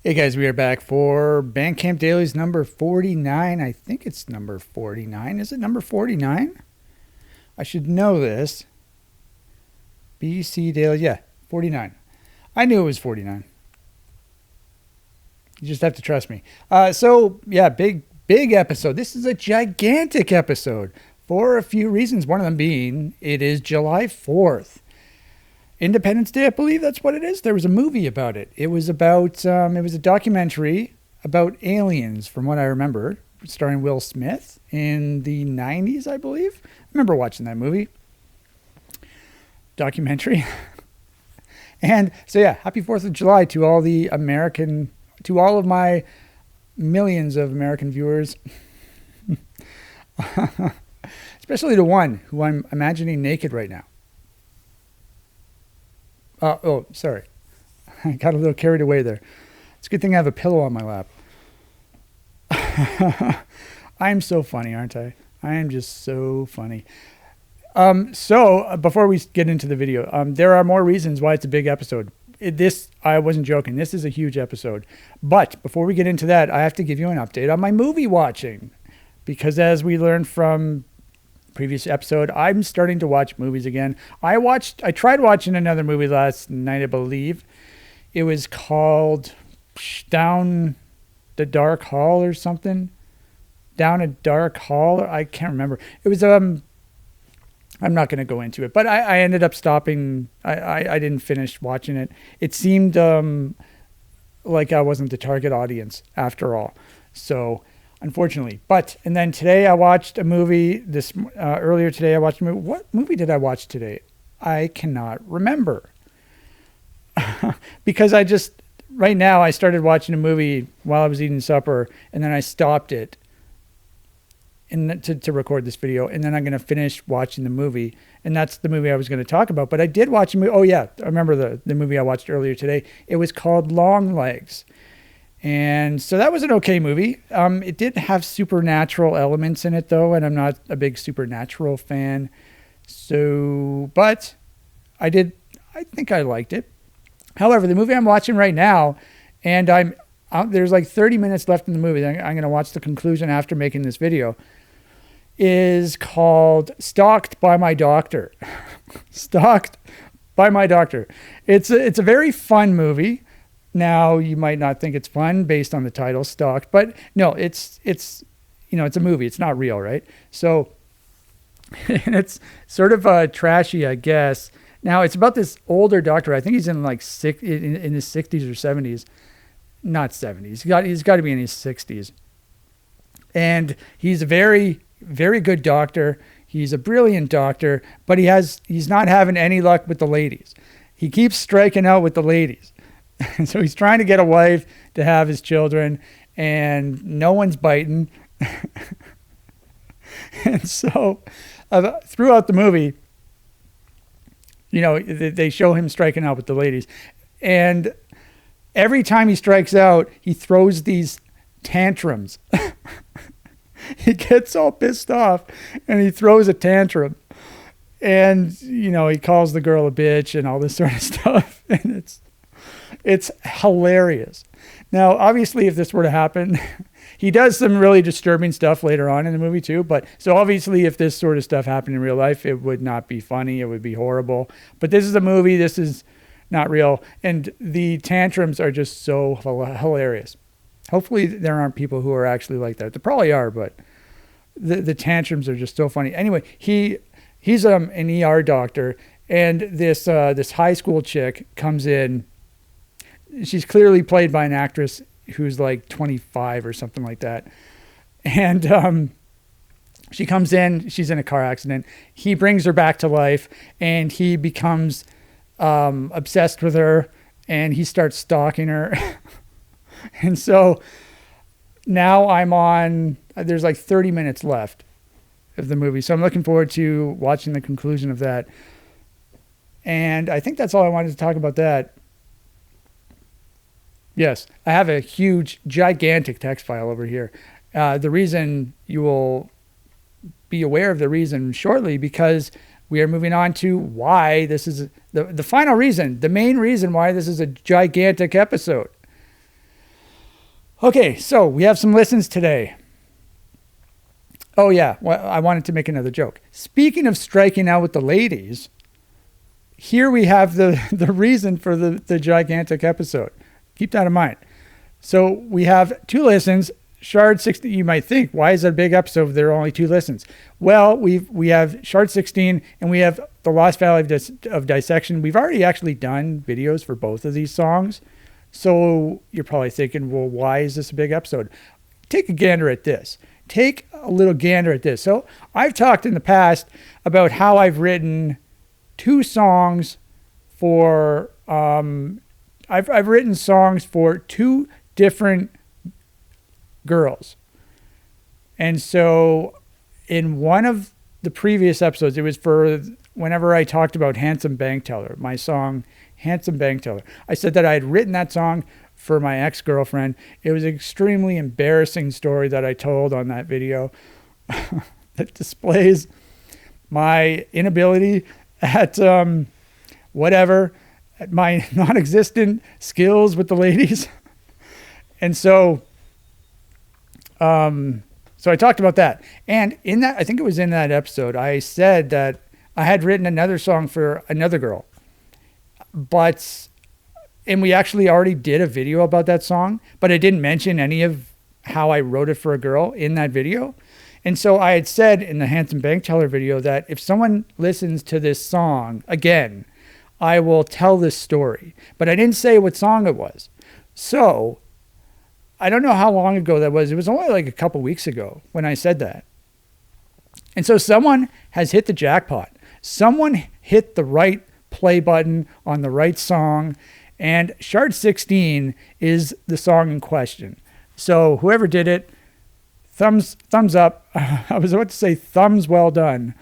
Hey guys, we are back for Bandcamp Dailies number 49. I think it's number 49. Is it number 49? I should know this. BC Dailies, yeah, 49. I knew it was 49. You just have to trust me. Big episode. This is a gigantic episode for a few reasons. One of them being it is July 4th. Independence Day, I believe that's what it is. There was a movie about it. It was about, it was a documentary about aliens, from what I remember, starring Will Smith in the 90s, I believe. I remember watching that movie. Documentary. And so, yeah, happy 4th of July to all of my millions of American viewers. Especially the one who I'm imagining naked right now. Sorry. I got a little carried away there. It's a good thing I have a pillow on my lap. I'm so funny, aren't I? I am just so funny. Before we get into the video, there are more reasons why it's a big episode. I wasn't joking. This is a huge episode. But before we get into that, I have to give you an update on my movie watching. Because as we learned from previous episode, I'm starting to watch movies again. I tried watching another movie last night, I believe. It was called Down the Dark Hall or something. Down a Dark Hall. I can't remember. It was, I'm not going to go into it, but I ended up stopping. I didn't finish watching it. It seemed like I wasn't the target audience after all. So, unfortunately. And then today I watched a movie. Earlier today I watched a movie. What movie did I watch today? I cannot remember. Because right now I started watching a movie while I was eating supper, and then I stopped it to record this video, and then I'm going to finish watching the movie, and that's the movie I was going to talk about. But I did watch a movie. Oh yeah, I remember the movie I watched earlier today. It was called Long Legs. And so that was an okay movie. It did have supernatural elements in it, though, and I'm not a big supernatural fan. But I think I liked it. However, the movie I'm watching right now, and there's like 30 minutes left in the movie. I'm going to watch the conclusion after making this video, is called Stalked by My Doctor. Stalked by My Doctor. It's a very fun movie. Now, you might not think it's fun based on the title, Stalked, but no, it's it's a movie. It's not real, right? So, and it's sort of trashy, I guess. Now, it's about this older doctor. I think he's in like in his 60s or 70s. Not 70s. He's got to be in his 60s. And he's a very, very good doctor. He's a brilliant doctor, but he's not having any luck with the ladies. He keeps striking out with the ladies. So he's trying to get a wife to have his children, and no one's biting. And so throughout the movie, they show him striking out with the ladies. And every time he strikes out, he throws these tantrums. He gets all pissed off, and he throws a tantrum. And, he calls the girl a bitch and all this sort of stuff. And it's hilarious. Now, obviously, if this were to happen, he does some really disturbing stuff later on in the movie too. But so obviously, if this sort of stuff happened in real life, it would not be funny. It would be horrible. But this is a movie. This is not real. And the tantrums are just so hilarious. Hopefully, there aren't people who are actually like that. There probably are, but the tantrums are just so funny. Anyway, he's an ER doctor, and this high school chick comes in. She's clearly played by an actress who's like 25 or something like that. And she comes in, she's in a car accident. He brings her back to life, and he becomes obsessed with her, and he starts stalking her. And so now there's like 30 minutes left of the movie. So I'm looking forward to watching the conclusion of that. And I think that's all I wanted to talk about that. Yes, I have a huge, gigantic text file over here. The reason you will be aware of the reason shortly, because we are moving on to why this is the final reason, the main reason why this is a gigantic episode. Okay, so we have some listens today. Oh yeah, well, I wanted to make another joke. Speaking of striking out with the ladies, here we have the reason for the gigantic episode. Keep that in mind. So we have 2 listens. Shard 16, you might think, why is it a big episode if there are only 2 listens? Well, we have Shard 16 and we have The Lost Valley of Dissection. We've already actually done videos for both of these songs. So you're probably thinking, well, why is this a big episode? Take a gander at this. Take a little gander at this. So I've talked in the past about how I've written 2 songs for, I've written songs for 2 different girls. And so in one of the previous episodes, it was for whenever I talked about Handsome Bank Teller, my song Handsome Bank Teller. I said that I had written that song for my ex-girlfriend. It was an extremely embarrassing story that I told on that video that displays my inability at at my non-existent skills with the ladies. And so I talked about that. And in that, I think it was in that episode, I said that I had written another song for another girl. And we actually already did a video about that song, but I didn't mention any of how I wrote it for a girl in that video. And so I had said in the Handsome Bank Teller video that if someone listens to this song again, I will tell this story. But I didn't say what song it was. So I don't know how long ago that was. It was only like a couple weeks ago when I said that. And so someone has hit the jackpot. Someone hit the right play button on the right song. And Shard 16 is the song in question. So whoever did it, thumbs up. I was about to say thumbs well done.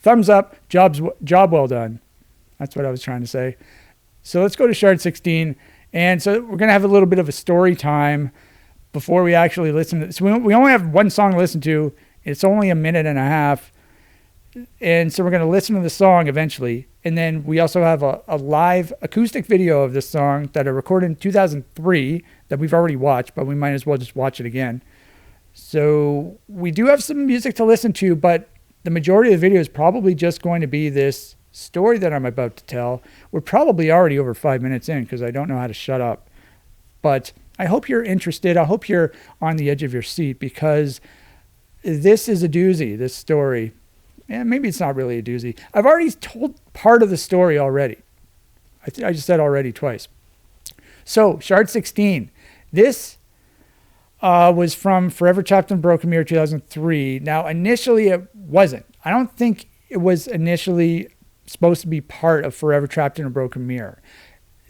Thumbs up, job well done. That's what I was trying to say. So let's go to Shard 16. And so we're going to have a little bit of a story time before we actually listen to this. We only have one song to listen to. It's only a minute and a half. And so we're going to listen to the song eventually. And then we also have a live acoustic video of this song that I recorded in 2003 that we've already watched, but we might as well just watch it again. So we do have some music to listen to, but the majority of the video is probably just going to be this story that I'm about to tell. We're probably already over 5 minutes in because I don't know how to shut up. But I hope you're interested. I hope you're on the edge of your seat because this is a doozy, this story. And maybe it's not really a doozy. I've already told part of the story already. I just said already twice. So, Shard 16. This was from Forever Trapped in Broken Mirror 2003. Now, initially it wasn't. I don't think it was initially supposed to be part of Forever Trapped in a Broken Mirror.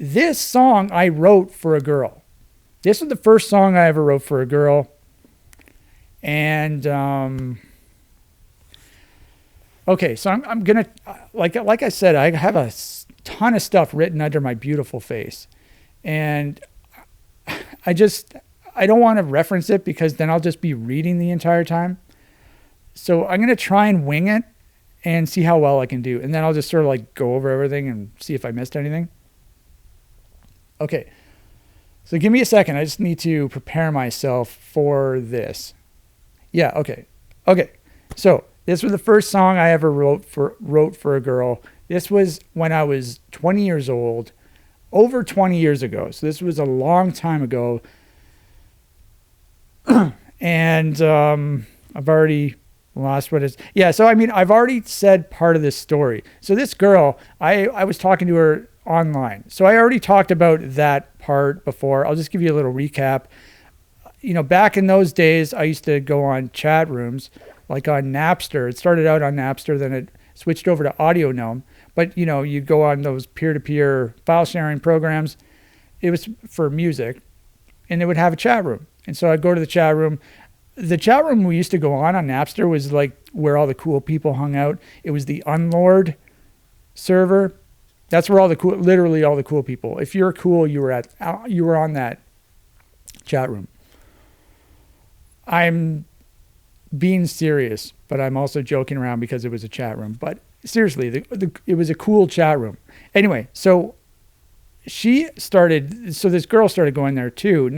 This song I wrote for a girl. This was the first song I ever wrote for a girl. And okay, so I'm gonna like I said, I have a ton of stuff written under my beautiful face, and I don't want to reference it because then I'll just be reading the entire time. So I'm gonna try and wing it and see how well I can do, and then I'll just sort of like go over everything and see if I missed anything. Okay, so give me a second. I just need to prepare myself for this. Yeah, okay. So this was the first song I ever wrote for a girl. This was when I was 20 years old, over 20 years ago. So this was a long time ago. And I've already lost what it is. Yeah, so I mean, I've already said part of this story. So this girl, I was talking to her online. So I already talked about that part before. I'll just give you a little recap. You know, back in those days, I used to go on chat rooms, like on Napster. It started out on Napster, then it switched over to Audio Gnome. But, you know, you go on those peer-to-peer file sharing programs. It was for music, and it would have a chat room. And so I'd go to the chat room. The chat room we used to go on Napster was like where all the cool people hung out. It was the Unlord server. That's where literally all the cool people. If you're cool, you were on that chat room. I'm being serious, but I'm also joking around because it was a chat room. But seriously, it was a cool chat room. Anyway, so she started, so this girl started going there too.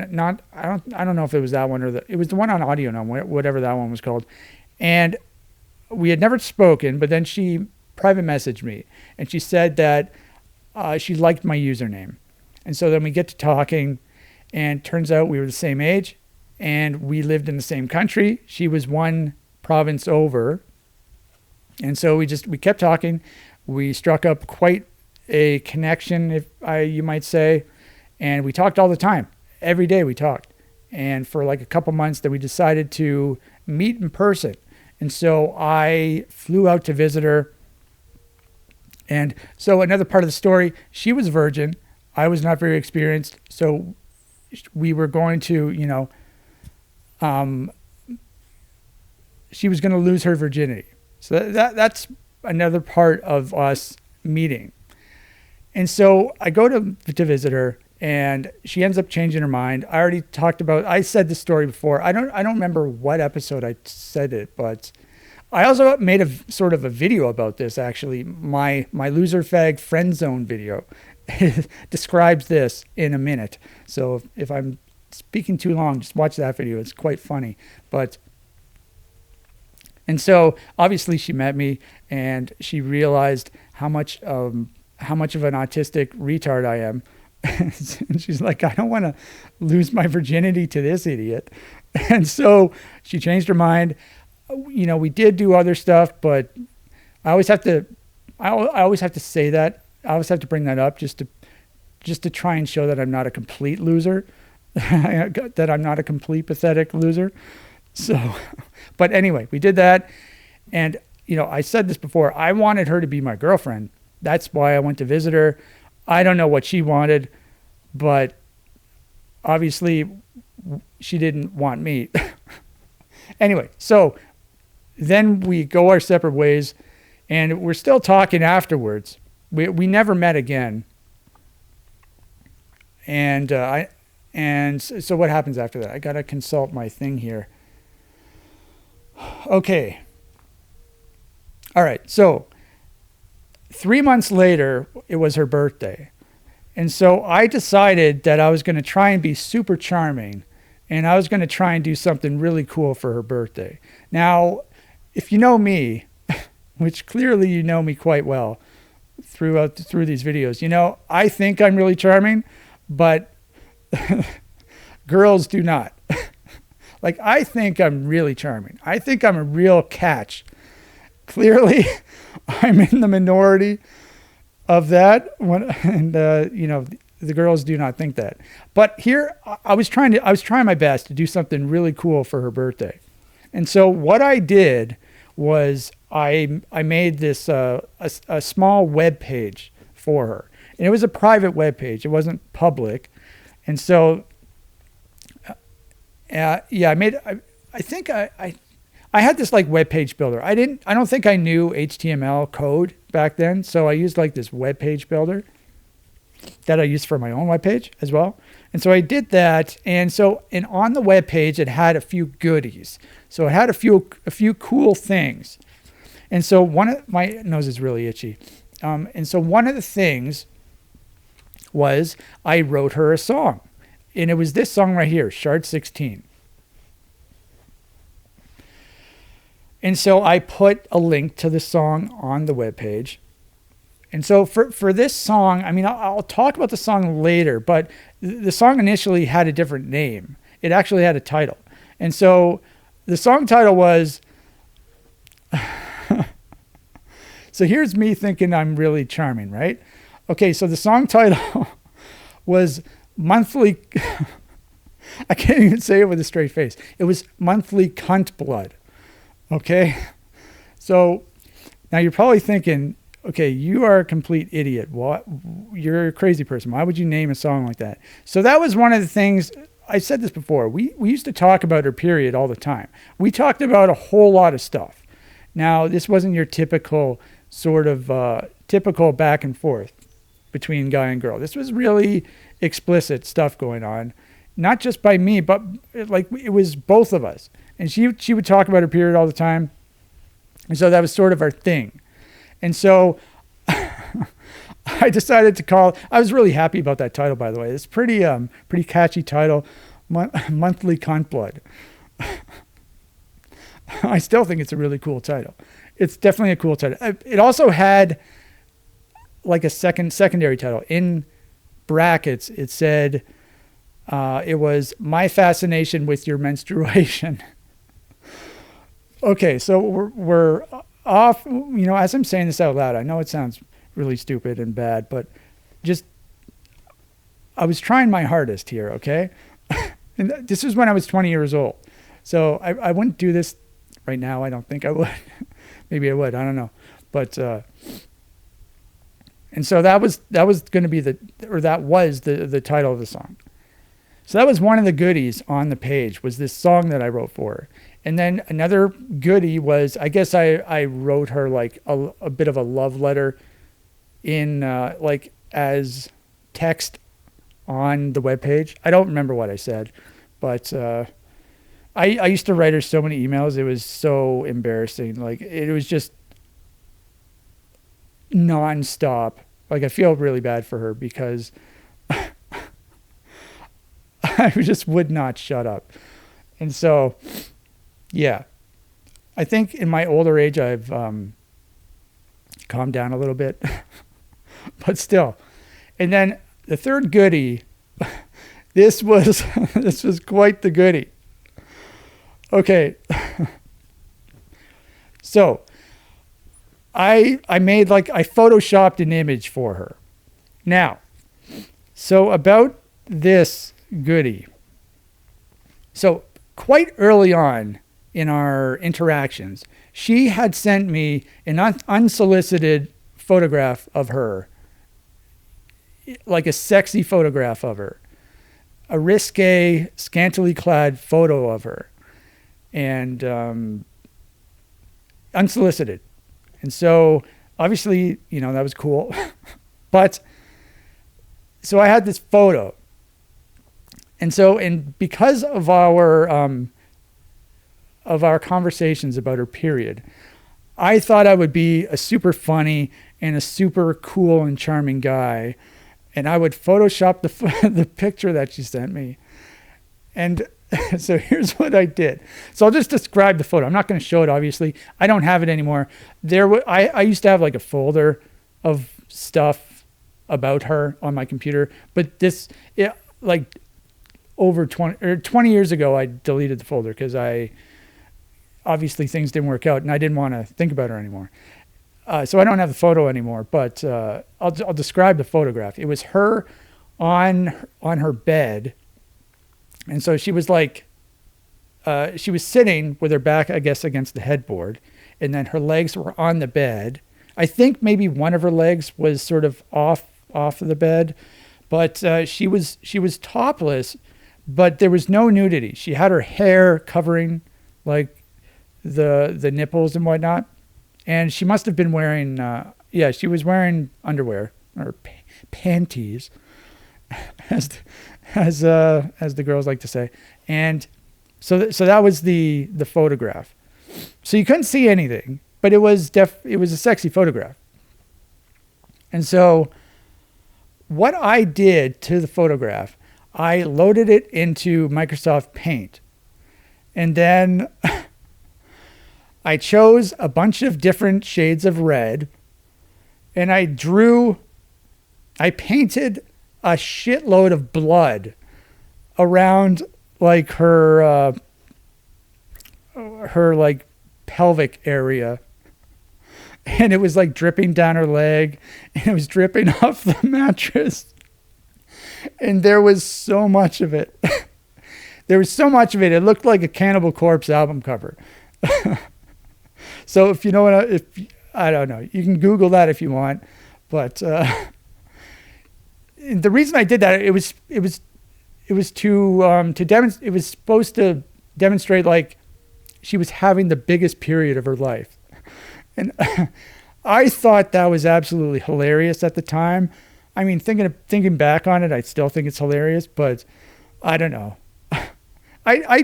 I don't know if it was that one it was the one on Audio Now, whatever that one was called. And we had never spoken, but then she private messaged me and she said that she liked my username. And so then we get to talking, and turns out we were the same age and we lived in the same country. She was one province over. And so we kept talking. We struck up quite a connection, you might say, and we talked all the time. Every day we talked. And for like a couple months, then we decided to meet in person. And so I flew out to visit her. And so another part of the story, she was virgin. I was not very experienced. So we were going to, she was going to lose her virginity. So that's another part of us meeting. And so I go to visit her, and she ends up changing her mind. I said this story before. I don't remember what episode I said it, but I also made a sort of a video about this, actually. My loser fag friend zone video describes this in a minute. So if I'm speaking too long, just watch that video. It's quite funny. And so obviously she met me, and she realized how much of an autistic retard I am. And she's like, I don't want to lose my virginity to this idiot. And so she changed her mind. We did do other stuff, but I always have to say that. I always have to bring that up just to try and show that I'm not a complete loser, that I'm not a complete pathetic loser. So, but anyway, we did that. And, I said this before, I wanted her to be my girlfriend. That's why I went to visit her. I don't know what she wanted, but obviously she didn't want me. Anyway, so then we go our separate ways, and we're still talking afterwards. We never met again. And so what happens after that? I got to consult my thing here. Okay. All right. So 3 months later, it was her birthday. And so I decided that I was going to try and be super charming, and I was going to try and do something really cool for her birthday. Now, if you know me, which clearly you know me quite well through these videos, I think I'm really charming, but girls do not. Like, I think I'm really charming. I think I'm a real catch. Clearly, I'm in the minority of that, the girls do not think that. But here, I was trying my best to do something really cool for her birthday. And so what I did was I made this a small web page for her. And it was a private web page. It wasn't public. And so I had this like web page builder. I don't think I knew HTML code back then. So I used like this web page builder that I used for my own web page as well. And so I did that. And on the web page, it had a few goodies. So it had a few cool things. And so my nose is really itchy. And so one of the things was I wrote her a song. And it was this song right here, Shard 16. And so I put a link to the song on the webpage. And so for this song, I mean, I'll talk about the song later, but the song initially had a different name. It actually had a title. And so the song title was, so here's me thinking I'm really charming, right? Okay, so the song title was Monthly, I can't even say it with a straight face. It was Monthly Cunt Blood. Okay, so now you're probably thinking, okay, you are a complete idiot. What? You're a crazy person. Why would you name a song like that? So that was one of the things, I said this before, we used to talk about her period all the time. We talked about a whole lot of stuff. Now, this wasn't your typical sort of typical back and forth between guy and girl. This was really explicit stuff going on, not just by me, but like it was both of us. And she would talk about her period all the time. And so that was sort of our thing. And so I I decided to call. I was really happy about that title, by the way. It's pretty catchy title, Monthly Cunt Blood. I still think it's a really cool title. It's definitely a cool title. It also had like a secondary title in brackets. It said it was My Fascination with Your Menstruation. Okay, so we're off. As I'm saying this out loud, I know it sounds really stupid and bad, but just I was trying my hardest here. Okay, and this was when I was 20 years old, so I wouldn't do this right now. I don't think I would. Maybe I would. I don't know, but and so that was going to be that was the title of the song. So that was one of the goodies on the page, was this song that I wrote for her. And then another goodie was, I guess I wrote her like a bit of a love letter in like as text on the webpage. I don't remember what I said, but I used to write her so many emails. It was so embarrassing. Like, it was just nonstop. Like, I feel really bad for her because I just would not shut up. And so, yeah, I think in my older age, I've calmed down a little bit, but still. And then the third goodie, this was quite the goodie. Okay. So I photoshopped an image for her. Now, so about this goodie. So quite early on in our interactions, she had sent me an unsolicited photograph of her, like a sexy photograph of her, a risque, scantily clad photo of her, and unsolicited. And so obviously, that was cool. But so I had this photo. And because of our conversations about her period, I thought I would be a super funny and a super cool and charming guy, and I would Photoshop the picture that she sent me. And so here's what I did. So I'll just describe the photo. I'm not going to show it, obviously. I don't have it anymore. I used to have like a folder of stuff about her on my computer, but like over 20 years ago, I deleted the folder because obviously things didn't work out and I didn't want to think about her anymore. So I don't have the photo anymore, but I'll describe the photograph. It was her on her bed. And so she was like, she was sitting with her back, I guess, against the headboard. And then her legs were on the bed. I think maybe one of her legs was sort of off of the bed, but she was topless, but there was no nudity. She had her hair covering like the nipples and whatnot. And she must have been wearing, she was wearing underwear or panties, as the girls like to say. And so that was the photograph. So you couldn't see anything, but it was a sexy photograph. And so what I did to the photograph, I loaded it into Microsoft Paint. And then I chose a bunch of different shades of red, and I painted a shitload of blood around like her like pelvic area. And it was like dripping down her leg, and it was dripping off the mattress. And there was so much of it. There was so much of it. It looked like a Cannibal Corpse album cover. So if you know what, I don't know, you can Google that if you want. But the reason I did that, it was supposed to demonstrate like she was having the biggest period of her life. And I thought that was absolutely hilarious at the time. I mean, thinking back on it, I still think it's hilarious, but I don't know. I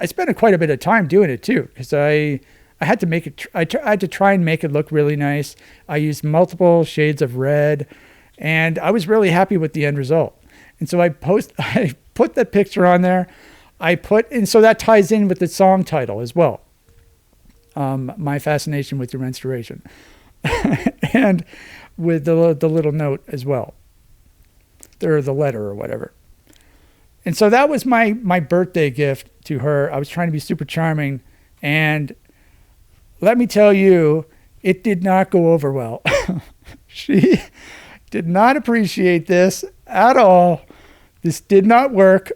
spent quite a bit of time doing it too, because I I had to make it, I had to try and make it look really nice. I used multiple shades of red, and I was really happy with the end result. And so I put that picture on there. And so that ties in with the song title as well. My Fascination with Your Menstruation. And with the little note as well. Or the letter or whatever. And so that was my birthday gift to her. I was trying to be super charming, and let me tell you, it did not go over well. She did not appreciate this at all. This did not work.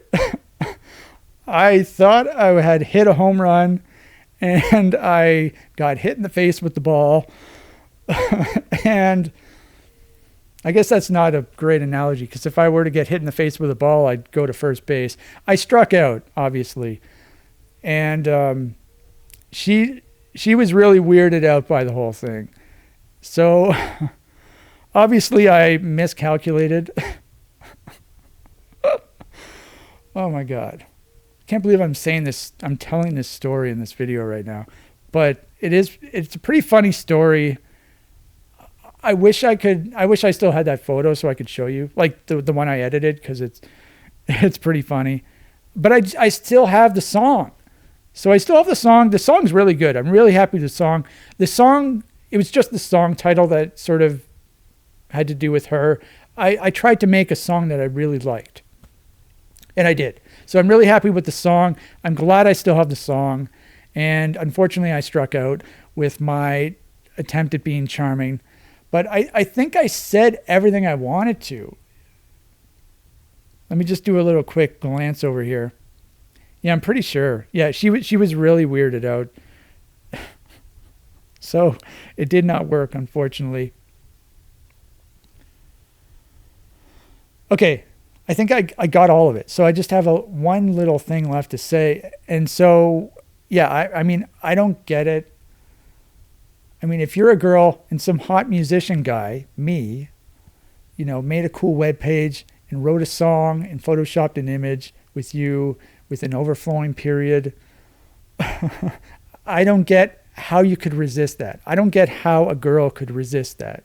I thought I had hit a home run, and I got hit in the face with the ball. And I guess that's not a great analogy, because if I were to get hit in the face with a ball, I'd go to first base. I struck out, obviously. And she was really weirded out by the whole thing. So obviously I miscalculated. Oh my God. Can't believe I'm saying this. I'm telling this story in this video right now. But it's a pretty funny story. I wish I still had that photo so I could show you, like the one I edited, because it's pretty funny. But I still have the song. So I still have the song. The song's really good. I'm really happy with the song. The song, it was just the song title that sort of had to do with her. I tried to make a song that I really liked. And I did. So I'm really happy with the song. I'm glad I still have the song. And unfortunately, I struck out with my attempt at being charming. But I think I said everything I wanted to. Let me just do a little quick glance over here. Yeah, I'm pretty sure. Yeah, she was really weirded out. So it did not work, unfortunately. Okay, I think I got all of it. So I just have one little thing left to say. And so, yeah, I mean, I don't get it. I mean, if you're a girl and some hot musician guy, me, made a cool web page and wrote a song and photoshopped an image with you with an overflowing period, I don't get how you could resist that. I don't get how a girl could resist that.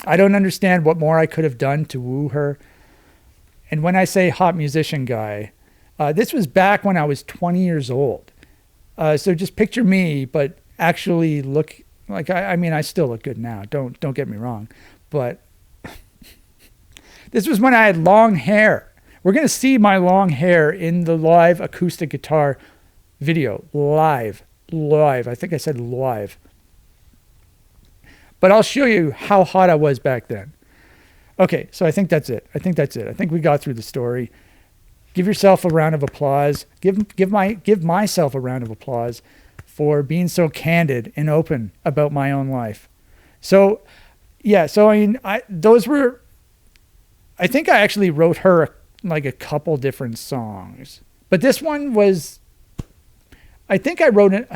I don't understand what more I could have done to woo her. And when I say hot musician guy, this was back when I was 20 years old. So just picture me, but actually look like, I mean, I still look good now. Don't get me wrong. But this was when I had long hair. We're going to see my long hair in the live acoustic guitar video. Live. I think I said live. But I'll show you how hot I was back then. Okay, so I think that's it. I think we got through the story. Give yourself a round of applause. Give myself a round of applause for being so candid and open about my own life. So, yeah. So I mean, I think I actually wrote her like a couple different songs, but this one was. I think I wrote it.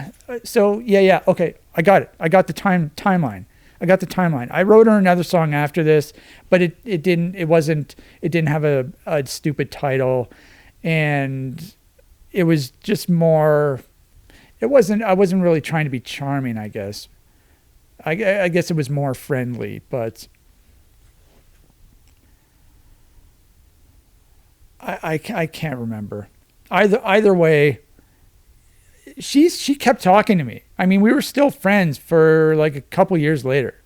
So yeah. Okay, I got it. I got the timeline. I wrote her another song after this, but it didn't have a stupid title, and it was just more, I wasn't really trying to be charming, I guess. I guess it was more friendly, but I can't remember. Either way, she kept talking to me. I mean, we were still friends for like a couple years later,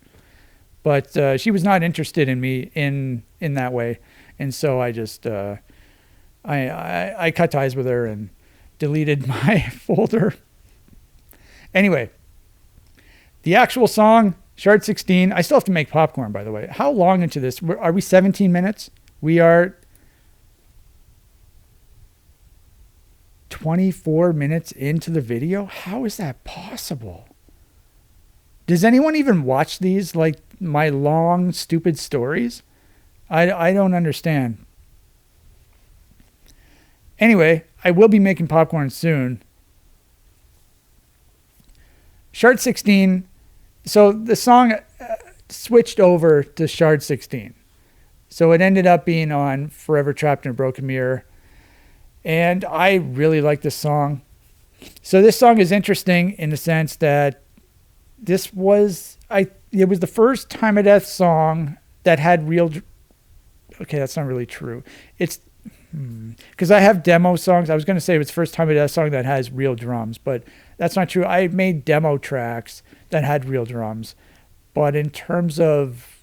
but she was not interested in me in that way, and so I just I cut ties with her and deleted my folder. Anyway, the actual song, Shard 16. I still have to make popcorn, by the way. How long into this? Are we 17 minutes? We are 24 minutes into the video? How is that possible? Does anyone even watch these, like my long, stupid stories? I don't understand. Anyway, I will be making popcorn soon. Shard 16. So the song switched over to Shard 16. So it ended up being on Forever Trapped in a Broken Mirror. And I really like this song. So this song is interesting in the sense that it was the first Time of Death song that had real. Okay, that's not really true. It's because I have demo songs. I was going to say it was the first Time of Death song that has real drums, but that's not true. I made demo tracks that had real drums, but in terms of,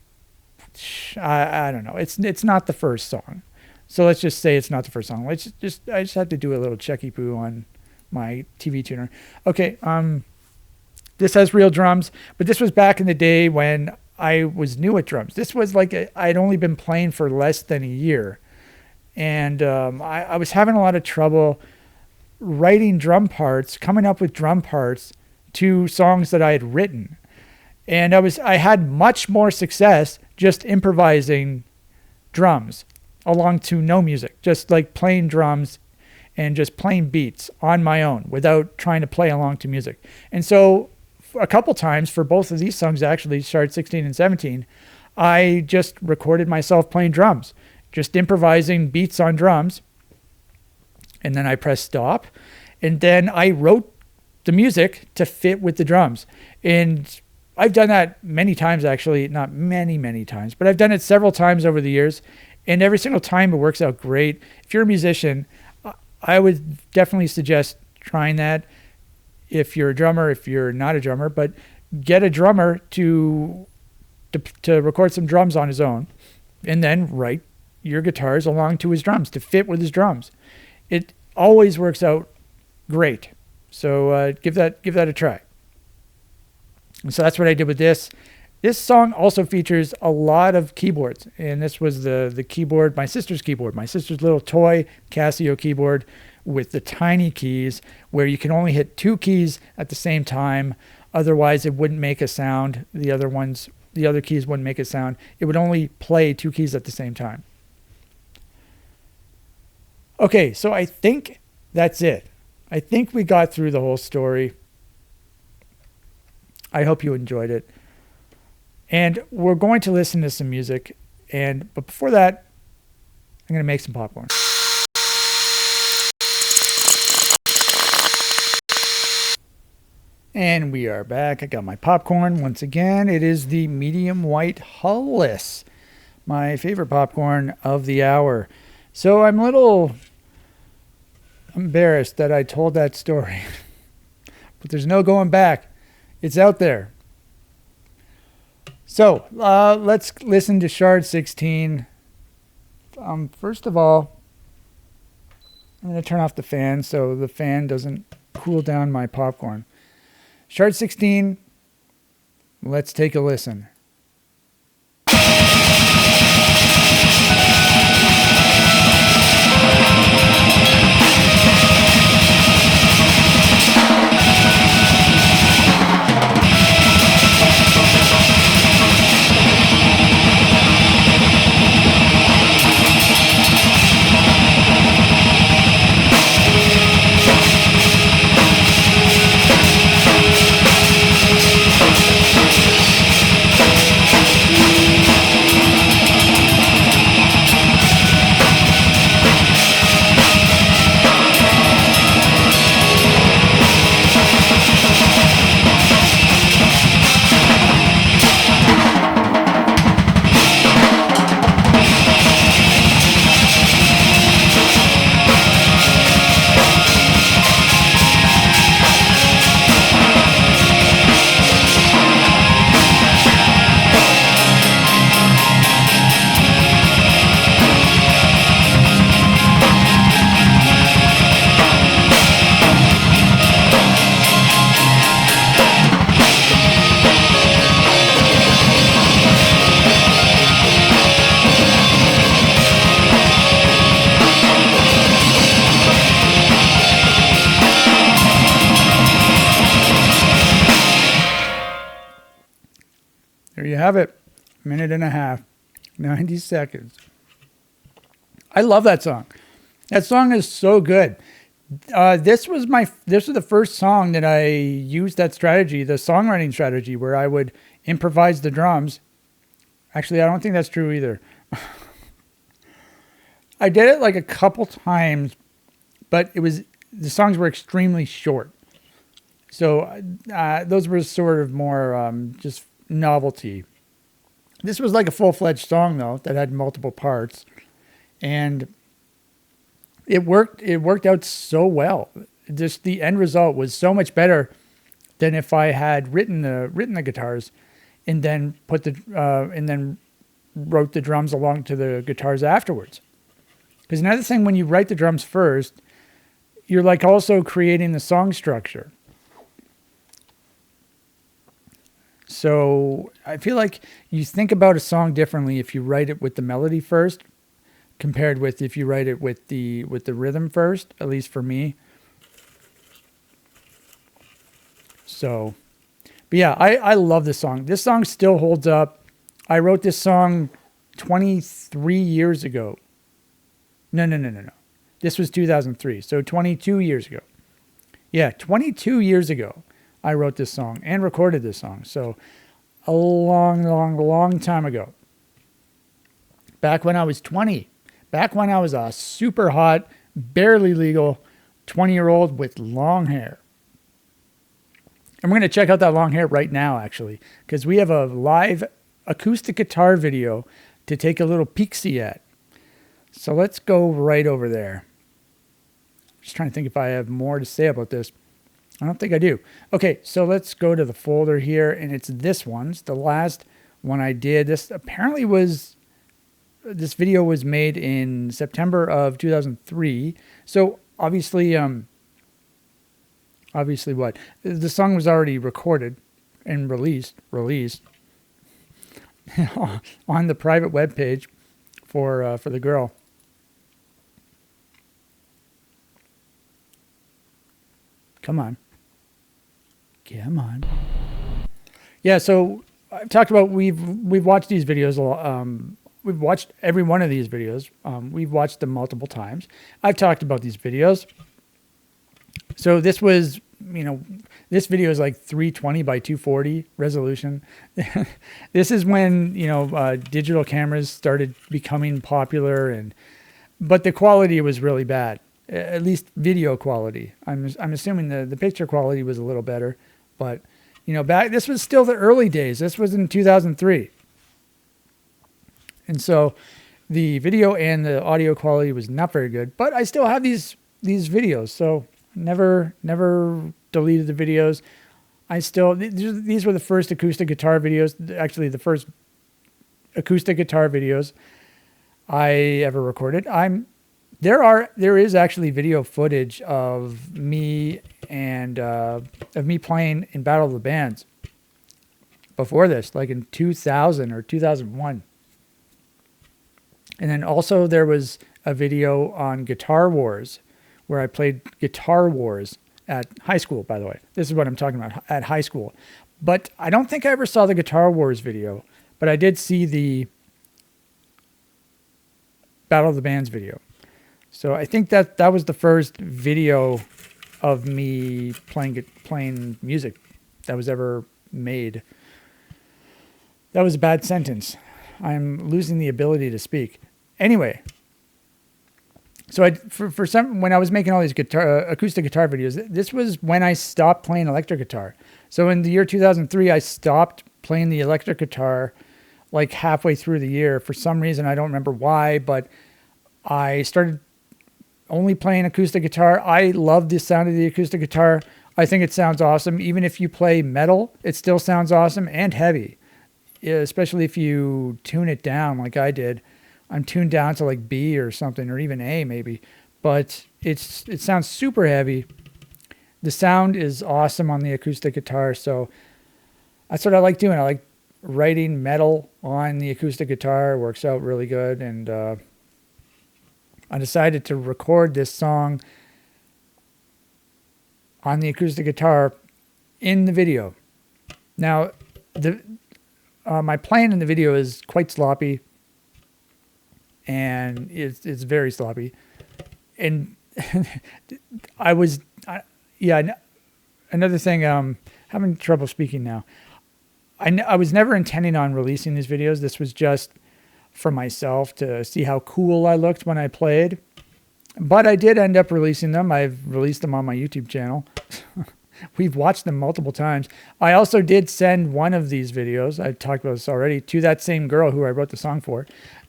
I don't know. It's not the first song. So let's just say it's not the first song. I just had to do a little checky poo on my TV tuner. Okay, this has real drums, but this was back in the day when I was new at drums. This was like I'd only been playing for less than a year, and I was having a lot of trouble writing drum parts, coming up with drum parts to songs that I had written, and I had much more success just improvising drums along to no music, just like playing drums and just playing beats on my own without trying to play along to music. And so a couple times for both of these songs, actually, Shard 16 and 17, I just recorded myself playing drums, just improvising beats on drums. And then I pressed stop. And then I wrote the music to fit with the drums. And I've done that many times, actually, not many, many times, but I've done it several times over the years. And every single time it works out great. If you're a musician, I would definitely suggest trying that. If you're a drummer, if you're not a drummer, but get a drummer to record some drums on his own, and then write your guitars along to his drums to fit with his drums. It always works out great. So give that a try. And so that's what I did with this. This song also features a lot of keyboards, and this was the keyboard, my sister's little toy Casio keyboard with the tiny keys where you can only hit two keys at the same time. Otherwise, it wouldn't make a sound. The other keys wouldn't make a sound. It would only play two keys at the same time. Okay, so I think that's it. I think we got through the whole story. I hope you enjoyed it. And we're going to listen to some music. But before that, I'm going to make some popcorn. And we are back. I got my popcorn once again. It is the medium white hullless, my favorite popcorn of the hour. So I'm a little embarrassed that I told that story, but there's no going back. It's out there. So let's listen to Shard 16. First of all, I'm going to turn off the fan so the fan doesn't cool down my popcorn. Shard 16, let's take a listen. There you have it. Minute and a half. 90 seconds. I love that song. That song is so good. This was the first song that I used that strategy, the songwriting strategy, where I would improvise the drums. Actually, I don't think that's true either. I did it like a couple times but the songs were extremely short. So those were sort of more just novelty. This was like a full-fledged song though that had multiple parts, and it worked out so well. Just the end result was so much better than if I had written the guitars and then wrote the drums along to the guitars afterwards. Because another thing, when you write the drums first, you're like also creating the song structure. So I feel like you think about a song differently if you write it with the melody first, compared with if you write it with the rhythm first. At least for me. So, but yeah, I love this song. This song still holds up. I wrote this song 23 years ago. No. This was 2003. So 22 years ago. Yeah, 22 years ago, I wrote this song and recorded this song. So a long time ago. Back when I was 20. Back when I was a super hot, barely legal 20-year-old with long hair. And we're going to check out that long hair right now, actually, because we have a live acoustic guitar video to take a little peek-see at. So let's go right over there. Just trying to think if I have more to say about this. I don't think I do. Okay, so let's go to the folder here, and it's this one. It's the last one I did. This video was made in September of 2003. So obviously what? The song was already recorded and released on the private webpage for the girl. Come on. Yeah, so I've talked about we've watched these videos. We've watched every one of these videos. We've watched them multiple times. I've talked about these videos. So this was, this video is like 320 by 240 resolution. This is when, digital cameras started becoming popular, but the quality was really bad. At least video quality. I'm assuming the picture quality was a little better, but this was still the early days. This was in 2003. And so the video and the audio quality was not very good, but I still have these videos. So never deleted the videos. These were the first acoustic guitar videos, actually the first acoustic guitar videos I ever recorded. There is actually video footage of me playing in Battle of the Bands before this, like in 2000 or 2001. And then also there was a video on Guitar Wars where I played Guitar Wars at high school, by the way. This is what I'm talking about, at high school. But I don't think I ever saw the Guitar Wars video, but I did see the Battle of the Bands video. So I think that was the first video of me playing music that was ever made. That was a bad sentence. I'm losing the ability to speak. Anyway, so when I was making all these acoustic guitar videos, this was when I stopped playing electric guitar. So in the year 2003, I stopped playing the electric guitar like halfway through the year. For some reason, I don't remember why, but I started only playing acoustic guitar. I love the sound of the acoustic guitar. I think it sounds awesome. Even if you play metal, it still sounds awesome and heavy, especially if you tune it down like I did. I'm tuned down to like B or something, or even A maybe, but it sounds super heavy. The sound is awesome on the acoustic guitar, so that's what I like doing. I like writing metal on the acoustic guitar. It works out really good, and I decided to record this song on the acoustic guitar in the video. Now, my playing in the video is quite sloppy, and it's very sloppy. And another thing, having trouble speaking now. I was never intending on releasing these videos. This was just for myself to see how cool I looked when I played. But I did end up releasing them. I've released them on my YouTube channel. We've watched them multiple times. I also did send one of these videos, I talked about this already, to that same girl who I wrote the song for.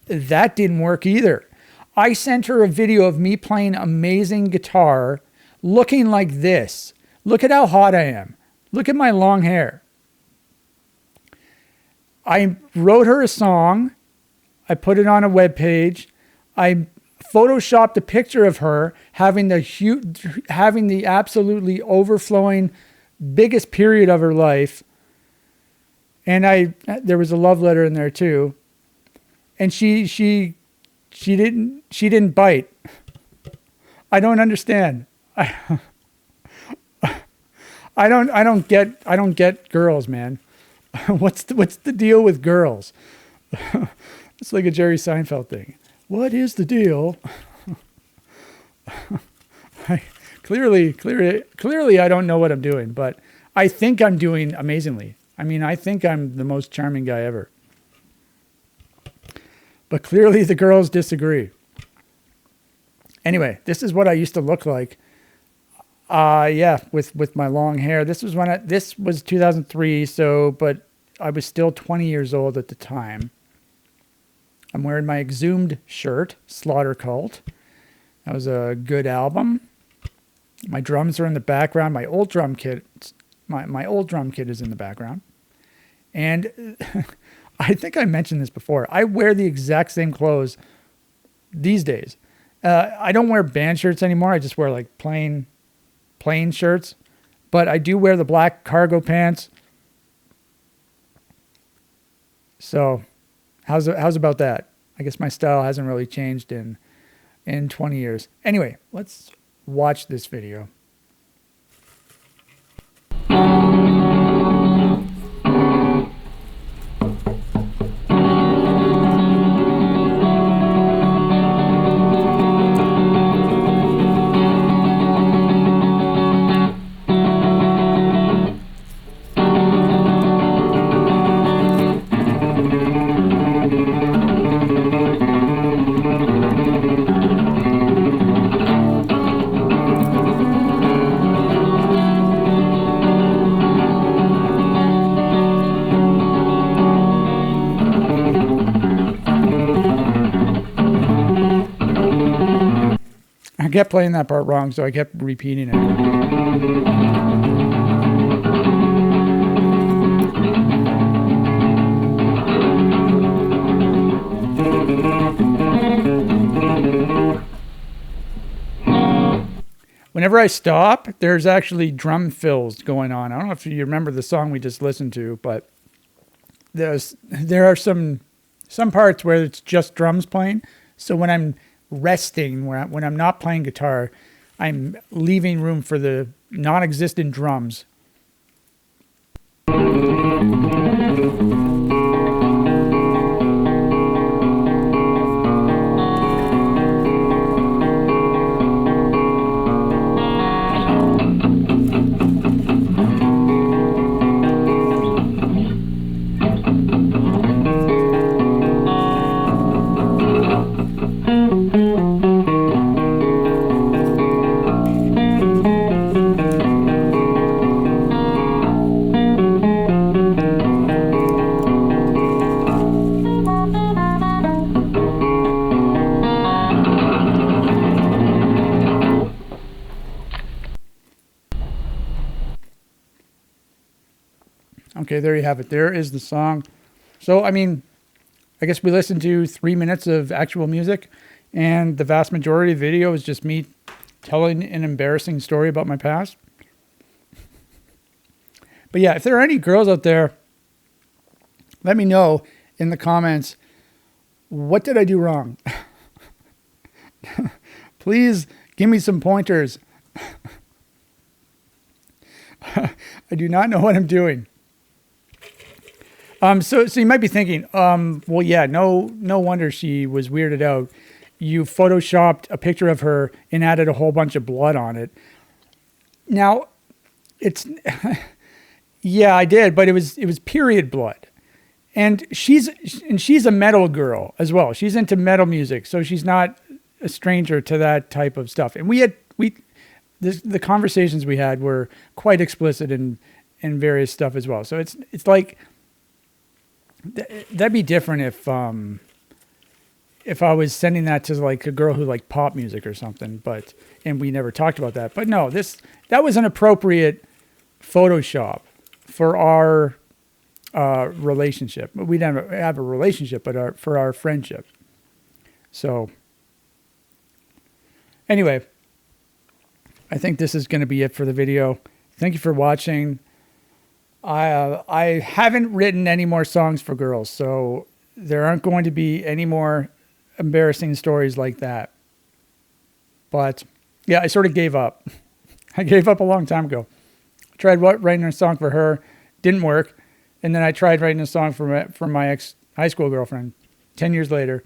That didn't work either. I sent her a video of me playing amazing guitar, looking like this. Look at how hot I am. Look at my long hair. I wrote her a song. I put it on a web page. I photoshopped a picture of her having the absolutely overflowing biggest period of her life. And there was a love letter in there too. And she didn't bite. I don't understand. I don't get girls, man. What's the deal with girls? It's like a Jerry Seinfeld thing. What is the deal? Clearly, I don't know what I'm doing, but I think I'm doing amazingly. I mean, I think I'm the most charming guy ever. But clearly the girls disagree. Anyway, this is what I used to look like. Yeah, with my long hair. This was 2003, but I was still 20 years old at the time. I'm wearing my Exhumed shirt, Slaughter Cult. That was a good album. My drums are in the background. My old drum kit is in the background. And I think I mentioned this before. I wear the exact same clothes these days. I don't wear band shirts anymore. I just wear like plain shirts. But I do wear the black cargo pants. So how's about that? I guess my style hasn't really changed in 20 years. Anyway, let's watch this video. I kept playing that part wrong, so I kept repeating it. Whenever I stop, there's actually drum fills going on. I don't know if you remember the song we just listened to, but there are some parts where it's just drums playing. So when I'm resting, when I'm not playing guitar, I'm leaving room for the non-existent drums. Okay, there you have it. There is the song. So, I mean, I guess we listened to 3 minutes of actual music, and the vast majority of the video is just me telling an embarrassing story about my past. But yeah, if there are any girls out there, let me know in the comments, what did I do wrong? Please give me some pointers. I do not know what I'm doing. So you might be thinking, well, yeah, no wonder she was weirded out. You photoshopped a picture of her and added a whole bunch of blood on it. Now, yeah, I did, but it was period blood, and she's a metal girl as well. She's into metal music, so she's not a stranger to that type of stuff. And the conversations we had were quite explicit in various stuff as well. So it's like that'd be different if I was sending that to like a girl who liked pop music or something, and we never talked about that. But no, that was an appropriate Photoshop for our relationship. We didn't have a relationship, but for our friendship. So anyway, I think this is going to be it for the video. Thank you for watching. I haven't written any more songs for girls, so there aren't going to be any more embarrassing stories like that. But yeah, I sort of gave up. I gave up a long time ago. I tried writing a song for her, didn't work, and then I tried writing a song for my ex high school girlfriend 10 years later,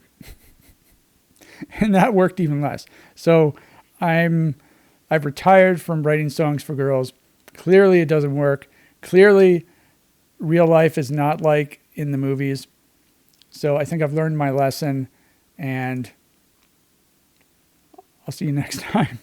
and that worked even less. So I've retired from writing songs for girls. Clearly, it doesn't work. Clearly, real life is not like in the movies. So I think I've learned my lesson, and I'll see you next time.